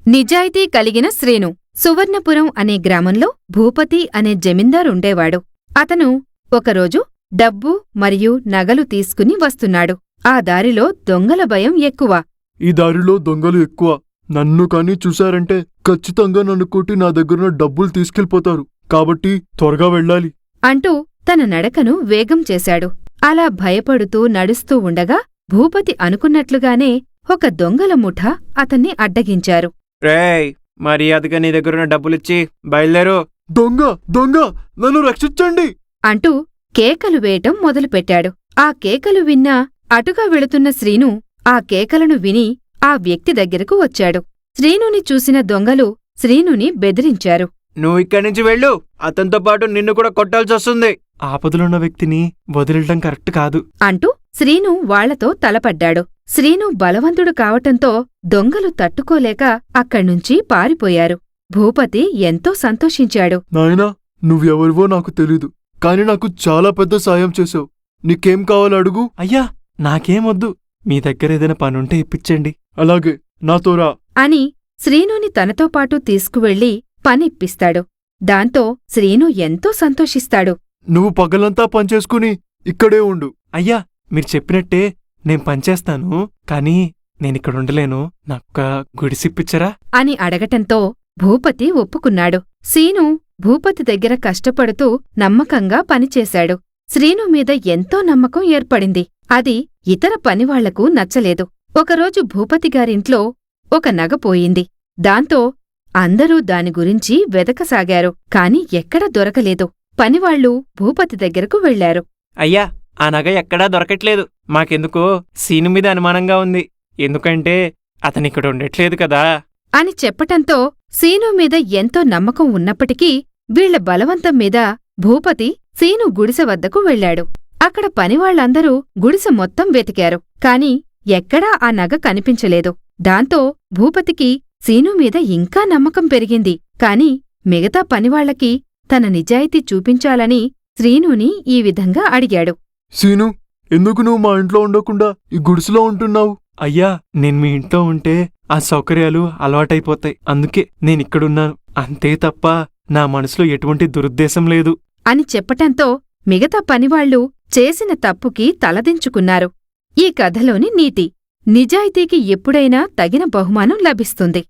నిజాయితీ కలిగిన శ్రీను. సువర్ణపురం అనే గ్రామంలో భూపతి అనే జమీందారుండేవాడు. అతను ఒకరోజు డబ్బు మరియు నగలు తీసుకుని వస్తున్నాడు. ఆ దారిలో దొంగల భయం ఎక్కువ. ఈ దారిలో దొంగలు ఎక్కువ. నన్ను కానీ చూశారంటే ఖచ్చితంగా నన్ను కొట్టి నా దగ్గరున్న డబ్బులు తీసుకెళ్ళిపోతారు. కాబట్టి త్వరగా వెళ్ళాలి అంటూ తన నడకను వేగం చేశాడు. అలా భయపడుతూ నడుస్తూ ఉండగా భూపతి అనుకున్నట్లుగానే ఒక దొంగల ముఠా అతన్ని అడ్డగించారు. రేయ్, మర్యాదగా నీ దగ్గరున్న డబ్బులిచ్చి బయలుదేరు. దొంగ దొంగ నన్ను రక్షించండి అంటూ కేకలు వేయటం మొదలుపెట్టాడు. ఆ కేకలు విన్నా అటుగా వెళుతున్న శ్రీను ఆ కేకలను విని ఆ వ్యక్తి దగ్గరకు వచ్చాడు. శ్రీనుని చూసిన దొంగలు శ్రీనుని బెదిరించారు. నువ్వు ఇక్కడి నుంచి వెళ్ళు, అతనితో పాటు నిన్ను కూడా కొట్టాల్సొస్తుంది. ఆపదలున్న వ్యక్తిని వదిలటం కరెక్ట్ కాదు అంటూ శ్రీను వాళ్లతో తలపడ్డాడు. శ్రీను బలవంతుడు కావటంతో దొంగలు తట్టుకోలేక అక్కడ్నుంచి పారిపోయారు. భూపతి ఎంతో సంతోషించాడు. నాయనా, నువ్వెవరివో నాకు తెలీదు, కాని నాకు చాలా పెద్ద సాయం చేశావు. నీకేం కావాలో అడుగు. అయ్యా, నాకేమొద్దు. మీ దగ్గర ఏదైనా పనుంటే ఇప్పించండి. అలాగే, నాతో రా అని శ్రీనుని తనతో పాటు తీసుకువెళ్లి పనిప్పిస్తాడు. దాంతో శ్రీను ఎంతో సంతోషిస్తాడు. నువ్వు పగలంతా పనిచేసుకుని ఇక్కడే ఉండు. అయ్యా, మీరు చెప్పినట్టే నేను పనిచేస్తాను. కానీ నేనిక్కడుండలేను. నాకొక గుడిసిప్పిచ్చరా అని అడగటంతో భూపతి ఒప్పుకున్నాడు. శ్రీను భూపతి దగ్గర కష్టపడుతూ నమ్మకంగా పనిచేశాడు. శ్రీను మీద ఎంతో నమ్మకం ఏర్పడింది. అది ఇతర పనివాళ్లకు నచ్చలేదు. ఒకరోజు భూపతిగారింట్లో ఒక నగ పోయింది. దాంతో అందరూ దాని గురించి వెదకసాగారు. కాని ఎక్కడా దొరకలేదు. పనివాళ్లు భూపతి దగ్గరకు వెళ్లారు. అయ్యా, ఆ నగ ఎక్కడా దొరకట్లేదు. మాకెందుకో సీను మీద అనుమానంగా ఉంది. ఎందుకంటే అతనిక్కడ ఉండట్లేదు కదా అని చెప్పటంతో సీను మీద ఎంతో నమ్మకం ఉన్నప్పటికీ వీళ్ల బలవంతం మీద భూపతి సీను గుడిసె వద్దకు వెళ్లాడు. అక్కడ పనివాళ్లందరూ గుడిసె మొత్తం వెతికారు. కాని ఎక్కడా ఆ నగ కనిపించలేదు. దాంతో భూపతికి సీను మీద ఇంకా నమ్మకం పెరిగింది. కాని మిగతా పనివాళ్లకి తన నిజాయితీ చూపించాలని శ్రీనుని ఈ విధంగా అడిగాడు. సీను, ఎందుకు నువ్వు మా ఇంట్లో ఉండకుండా ఈ గుడిసెలో ఉంటున్నావు? అయ్యా, నేను మీ ఇంట్లో ఉంటే ఆ సౌకర్యాలు అలవాటైపోతాయి. అందుకే నేనిక్కడున్నాను. అంతే తప్ప నా మనసులో ఎటువంటి దురుద్దేశం లేదు అని చెప్పటంతో మిగతా పనివాళ్లు చేసిన తప్పుకి తలదించుకున్నారు. ఈ కథలోని నీతి: నిజాయితీకి ఎప్పుడైనా తగిన బహుమానం లభిస్తుంది.